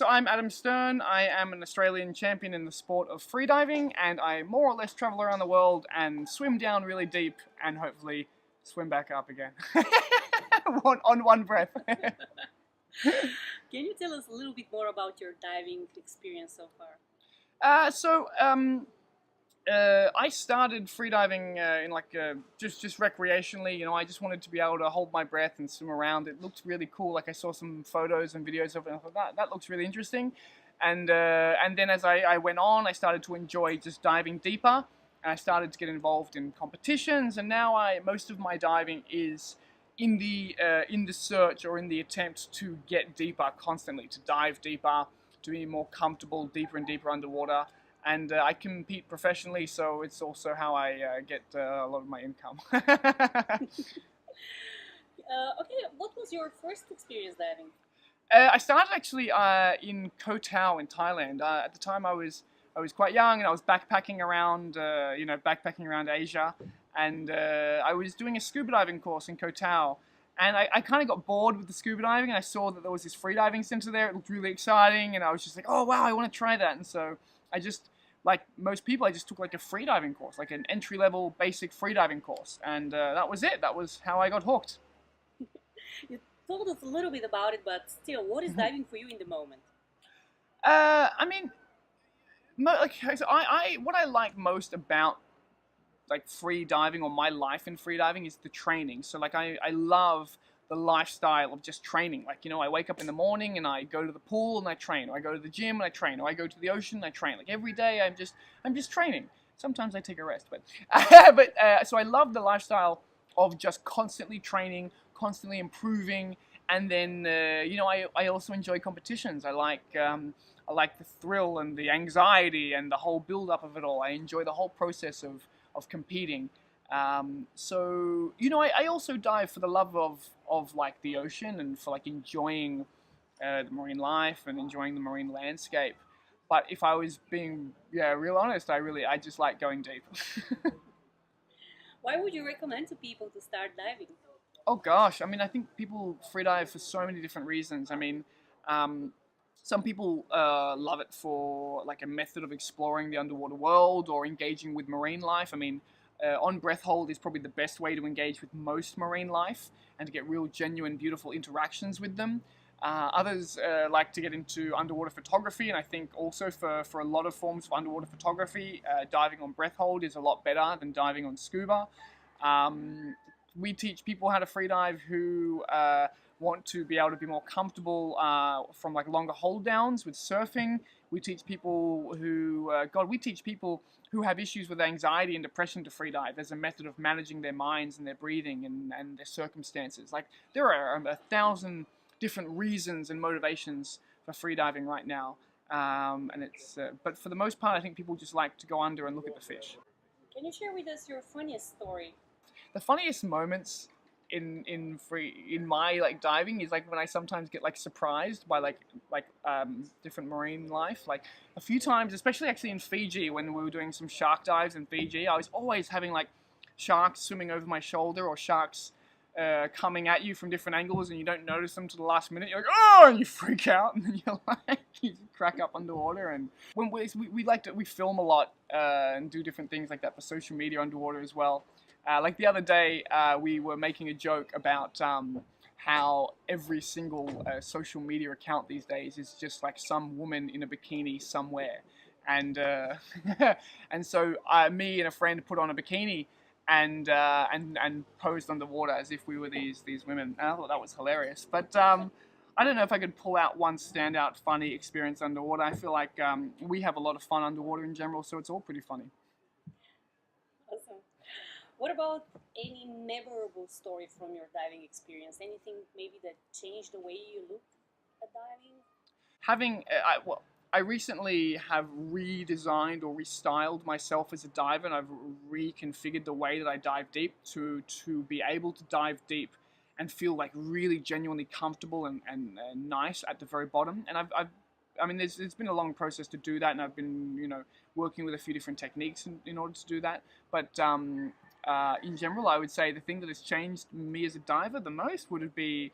So I'm Adam Stern. I am an Australian champion in the sport of freediving, and I more or less travel around the world and swim down really deep and hopefully swim back up again on one breath. Can you tell us a little bit more about your diving experience so far? I started freediving just recreationally. You know, I just wanted to be able to hold my breath and swim around. It looked really cool. Like I saw some photos and videos of it, and I thought that looks really interesting. And then as I went on, I started to enjoy just diving deeper, and I started to get involved in competitions. And now most of my diving is in the search or in the attempt to get deeper constantly, to dive deeper, to be more comfortable, deeper and deeper underwater. And I compete professionally, so it's also how I get a lot of my income. Okay, what was your first experience diving? I started actually in Koh Tao in Thailand. At the time, I was quite young, and I was backpacking around, backpacking around Asia, and I was doing a scuba diving course in Koh Tao. And I kind of got bored with the scuba diving, and I saw that there was this freediving center there. It looked really exciting, and I was just like, oh wow, I want to try that. And so I just, like most people, I just took like a freediving course, like an entry-level basic freediving course, and that was it. That was how I got hooked. You told us a little bit about it, but still, what is diving for you in the moment? I mean, so what I like most about like free diving or my life in free diving is the training. So like I love the lifestyle of just training. Like, you know, I wake up in the morning and I go to the pool and I train, or I go to the gym and I train, or I go to the ocean and I train. Like every day I'm just training. Sometimes I take a rest, but so I love the lifestyle of just constantly training, constantly improving, and then I also enjoy competitions. I like the thrill and the anxiety and the whole build up of it all. I enjoy the whole process of competing. So you know, I also dive for the love of like the ocean and for like enjoying the marine life and enjoying the marine landscape. But if I was being real honest, I just like going deep. Why would you recommend to people to start diving? Oh gosh, I mean, I think people freedive for so many different reasons. I mean, some people love it for like a method of exploring the underwater world or engaging with marine life. I mean, on breath hold is probably the best way to engage with most marine life and to get real, genuine, beautiful interactions with them. Others like to get into underwater photography, and I think also for a lot of forms of underwater photography, diving on breath hold is a lot better than diving on scuba. Um, we teach people how to freedive who want to be able to be more comfortable from like longer hold downs with surfing. We teach people we teach people who have issues with anxiety and depression to freedive as a method of managing their minds and their breathing and their circumstances. Like there are 1,000 different reasons and motivations for freediving right now. And it's but for the most part, I think people just like to go under and look at the fish. Can you share with us your funniest story? The funniest moments in my like diving is like when I sometimes get like surprised by different marine life. Like a few times, especially actually in Fiji when we were doing some shark dives in Fiji, I was always having like sharks swimming over my shoulder or sharks coming at you from different angles, and you don't notice them to the last minute. You're like, oh, and you freak out, and then you're like, you crack up underwater. And when we film a lot and do different things like that for social media underwater as well. Like the other day, we were making a joke about how every single social media account these days is just like some woman in a bikini somewhere, and and so me and a friend put on a bikini and posed underwater as if we were these women. And I thought that was hilarious. But I don't know if I could pull out one standout funny experience underwater. I feel like we have a lot of fun underwater in general, so it's all pretty funny. Awesome. What about any memorable story from your diving experience? Anything maybe that changed the way you look at diving? I recently have redesigned or restyled myself as a diver, and I've reconfigured the way that I dive deep to be able to dive deep and feel like really genuinely comfortable and nice at the very bottom. And I mean, it's been a long process to do that, and I've been working with a few different techniques in order to do that. But in general, I would say the thing that has changed me as a diver the most would be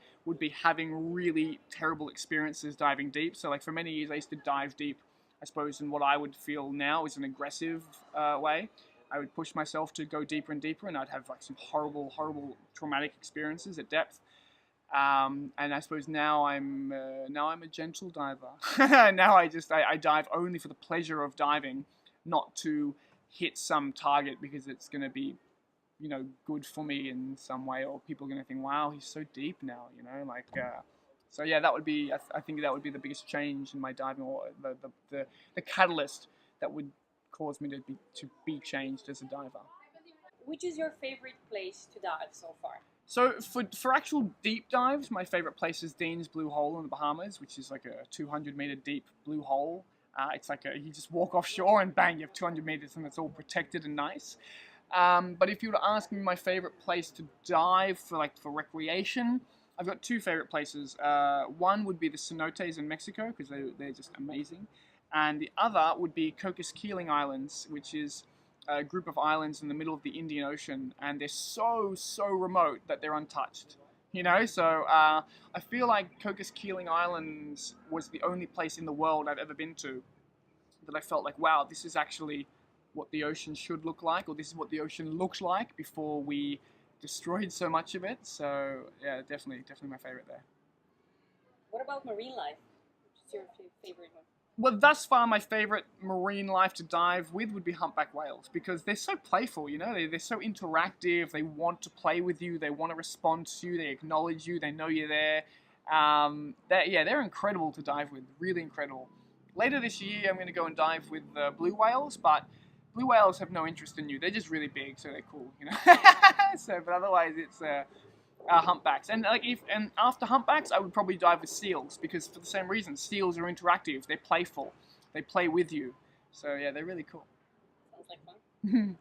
having really terrible experiences diving deep. So like for many years, I used to dive deep, I suppose, in what I would feel now is an aggressive way. I would push myself to go deeper and deeper, and I'd have like some horrible, horrible, traumatic experiences at depth. And I suppose now I'm a gentle diver. Now I dive only for the pleasure of diving, not to hit some target because it's going to be good for me in some way, or people are going to think, wow, he's so deep now, like. So yeah, that would be. I think that would be the biggest change in my diving, or the catalyst that would cause me to be changed as a diver. Which is your favorite place to dive so far? So for actual deep dives, my favorite place is Dean's Blue Hole in the Bahamas, which is like a 200-meter deep blue hole. It's like you just walk offshore and bang, you have 200 meters and it's all protected and nice. But if you were to ask me my favorite place to dive for recreation, I've got two favorite places. One would be the cenotes in Mexico because they're just amazing, and the other would be Cocos Keeling Islands, which is a group of islands in the middle of the Indian Ocean, and they're so remote that they're untouched. So I feel like Cocos Keeling Islands was the only place in the world I've ever been to that I felt like, wow, this is actually what the ocean should look like, or this is what the ocean looked like before we destroyed so much of it. So yeah, definitely my favorite there. What about marine life? Which is your favorite one? Well, thus far, my favorite marine life to dive with would be humpback whales because they're so playful, they're so interactive, they want to play with you, they want to respond to you, they acknowledge you, they know you're there. They're incredible to dive with, really incredible. Later this year, I'm going to go and dive with blue whales, but blue whales have no interest in you. They're just really big, so they're cool, but otherwise, it's humpbacks. And after humpbacks, I would probably dive with seals because for the same reason, seals are interactive. They're playful. They play with you. So yeah, they're really cool. Sounds like fun.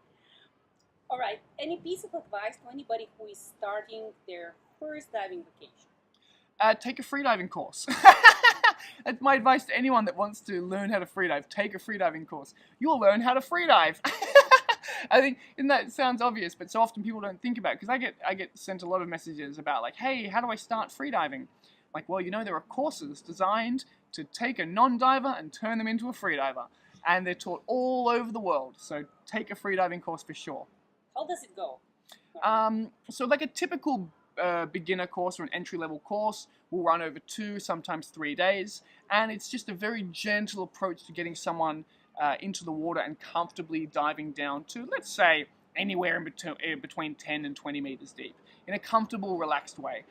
All right. Any piece of advice to anybody who is starting their first diving vacation? Take a freediving course. That's my advice to anyone that wants to learn how to freedive. Take a freediving course. You'll learn how to freedive. I think, and that sounds obvious, but so often people don't think about it because I get sent a lot of messages about like, hey, how do I start freediving? Like, well, there are courses designed to take a non-diver and turn them into a freediver, and they're taught all over the world. So take a freediving course for sure. How does it go? So like a typical beginner course or an entry-level course will run over 2, sometimes 3 days, and it's just a very gentle approach to getting someone into the water and comfortably diving down to, let's say, anywhere in between 10 and 20 meters deep in a comfortable, relaxed way.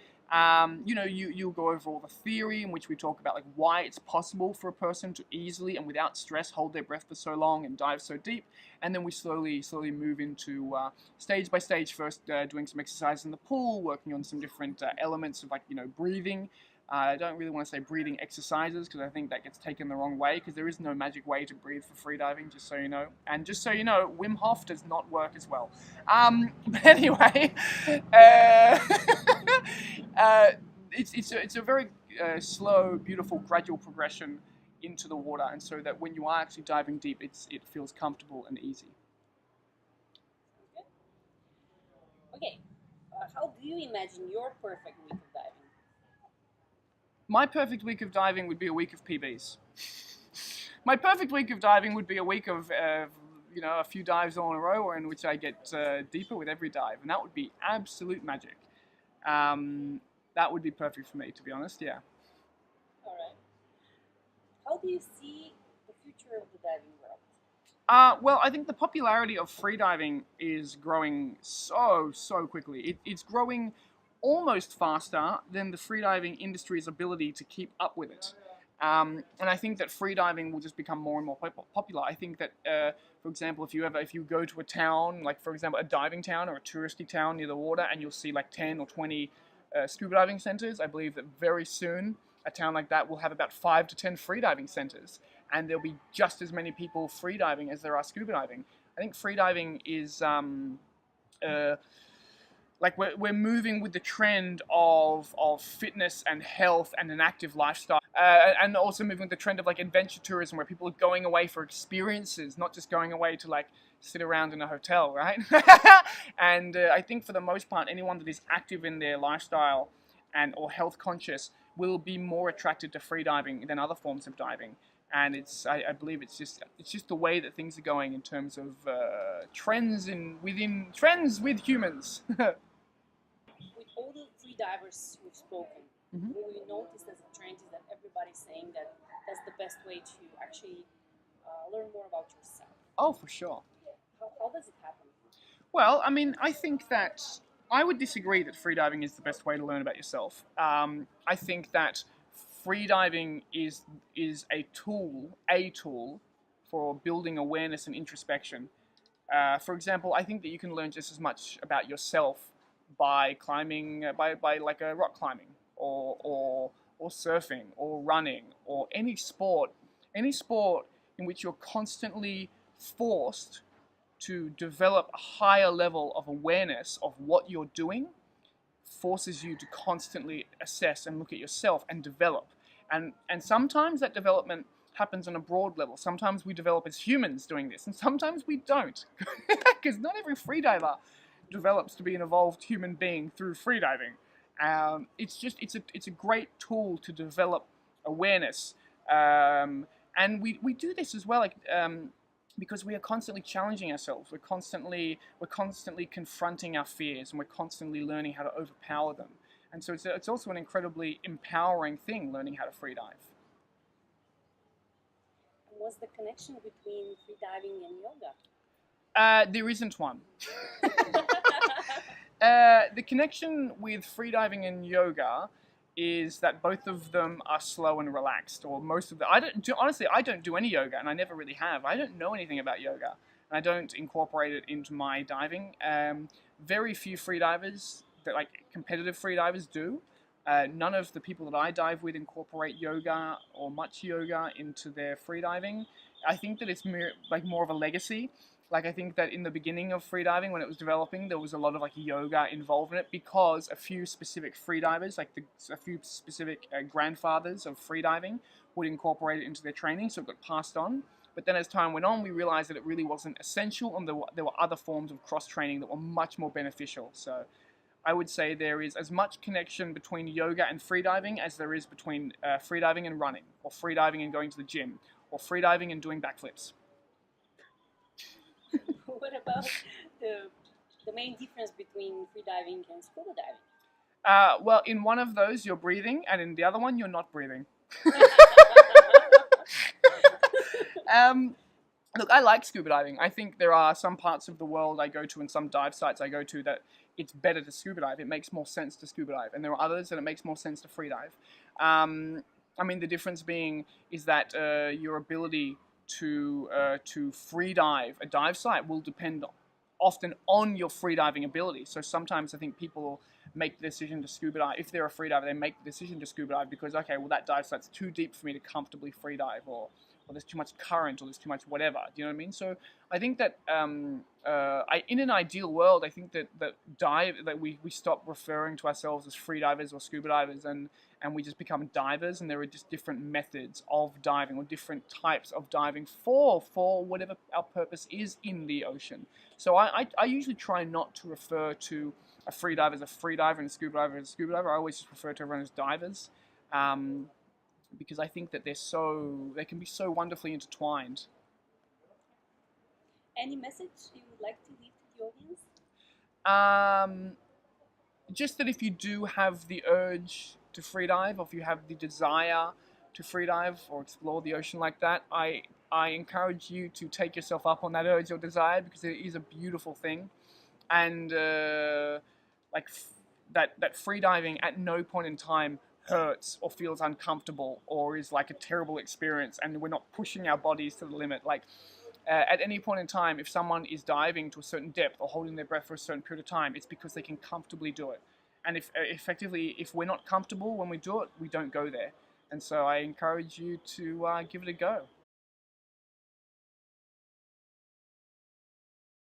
You'll go over all the theory in which we talk about like why it's possible for a person to easily and without stress hold their breath for so long and dive so deep, and then we slowly move into stage by stage. First, doing some exercise in the pool, working on some different elements of breathing. I don't really want to say breathing exercises because I think that gets taken the wrong way because there is no magic way to breathe for freediving, just so you know. And just so you know, Wim Hof does not work as well. But anyway, it's a very slow, beautiful, gradual progression into the water, and so that when you are actually diving deep, it feels comfortable and easy. Okay, how do you imagine your perfect week of diving? My perfect week of diving would be a week of PBs. My perfect week of diving would be a week of a few dives all in a row, in which I get deeper with every dive, and that would be absolute magic. That would be perfect for me, to be honest. Yeah. All right. How do you see the future of the diving world? Well, I think the popularity of freediving is growing so quickly. It's growing almost faster than the freediving industry's ability to keep up with it. And I think that freediving will just become more and more popular. I think that, for example, if you go to a town, like for example a diving town or a touristy town near the water, and you'll see like 10 or 20 scuba diving centers, I believe that very soon a town like that will have about 5 to 10 freediving centers, and there'll be just as many people freediving as there are scuba diving. I think freediving is like we're moving with the trend of fitness and health and an active lifestyle, and also moving with the trend of like adventure tourism, where people are going away for experiences, not just going away to like sit around in a hotel, right? And I think for the most part, anyone that is active in their lifestyle and or health conscious will be more attracted to freediving than other forms of diving. And I believe it's just the way that things are going in terms of trends with humans. With all the free divers we've spoken, Mhm. what we noticed as a trend is that everybody's saying that that's the best way to actually learn more about yourself. Oh, for sure. How does it happen? Well, I mean, I think that I would disagree that freediving is the best way to learn about yourself. I think that freediving is a tool for building awareness and introspection. For example, I think that you can learn just as much about yourself by climbing, by like a rock climbing, or surfing, or running, or any sport in which you're constantly forced to develop a higher level of awareness of what you're doing, forces you to constantly assess and look at yourself and develop. And sometimes that development happens on a broad level. Sometimes we develop as humans doing this, and sometimes we don't, because not every freediver develops to be an evolved human being through freediving. It's a great tool to develop awareness, and we do this as well. Because we are constantly challenging ourselves. We're constantly confronting our fears, and we're constantly learning how to overpower them. And so it's also an incredibly empowering thing, learning how to freedive. What's the connection between free diving and yoga? There isn't one. The connection with freediving and yoga is that both of them are slow and relaxed, or most of the. Honestly, I don't do any yoga, and I never really have. I don't know anything about yoga, and I don't incorporate it into my diving. Very few freedivers, that like competitive freedivers, do. None of the people that I dive with incorporate yoga or much yoga into their freediving. I think that it's more of a legacy. Like, I think that in the beginning of freediving, when it was developing, there was a lot of like yoga involved in it, because a few specific freedivers, a few specific grandfathers of freediving, would incorporate it into their training, so it got passed on. But then as time went on, we realized that it really wasn't essential, and there were other forms of cross training that were much more beneficial. So I would say there is as much connection between yoga and freediving as there is between freediving and running, or freediving and going to the gym, or freediving and doing backflips. What about the main difference between free diving and scuba diving? Well, in one of those you're breathing, and in the other one you're not breathing. Look, I like scuba diving. I think there are some parts of the world I go to, and some dive sites I go to, that it's better to scuba dive. It makes more sense to scuba dive, and there are others that it makes more sense to free dive. I mean, the difference being is that your ability to free dive a dive site will depend often on your free diving ability. So sometimes I think people make the decision to scuba dive. If they're a free diver, they make the decision to scuba dive because, okay, well, that dive site's too deep for me to comfortably free dive, or there's too much current, or there's too much whatever. Do you know what I mean? So I think that in an ideal world, I think that we stop referring to ourselves as free divers or scuba divers, and we just become divers, and there are just different methods of diving, or different types of diving for whatever our purpose is in the ocean. So I usually try not to refer to a free diver as a free diver and a scuba diver as a scuba diver. I always just refer to everyone as divers. Because I think that they can be so wonderfully intertwined. Any message you would like to leave to the audience? Just that if you do have the urge to freedive, or if you have the desire to freedive or explore the ocean like that, I encourage you to take yourself up on that urge or desire, because it is a beautiful thing. And that freediving at no point in time hurts or feels uncomfortable or is like a terrible experience, and we're not pushing our bodies to the limit. Like at any point in time, if someone is diving to a certain depth or holding their breath for a certain period of time, it's because they can comfortably do it. And if we're not comfortable when we do it, we don't go there. And so I encourage you to give it a go.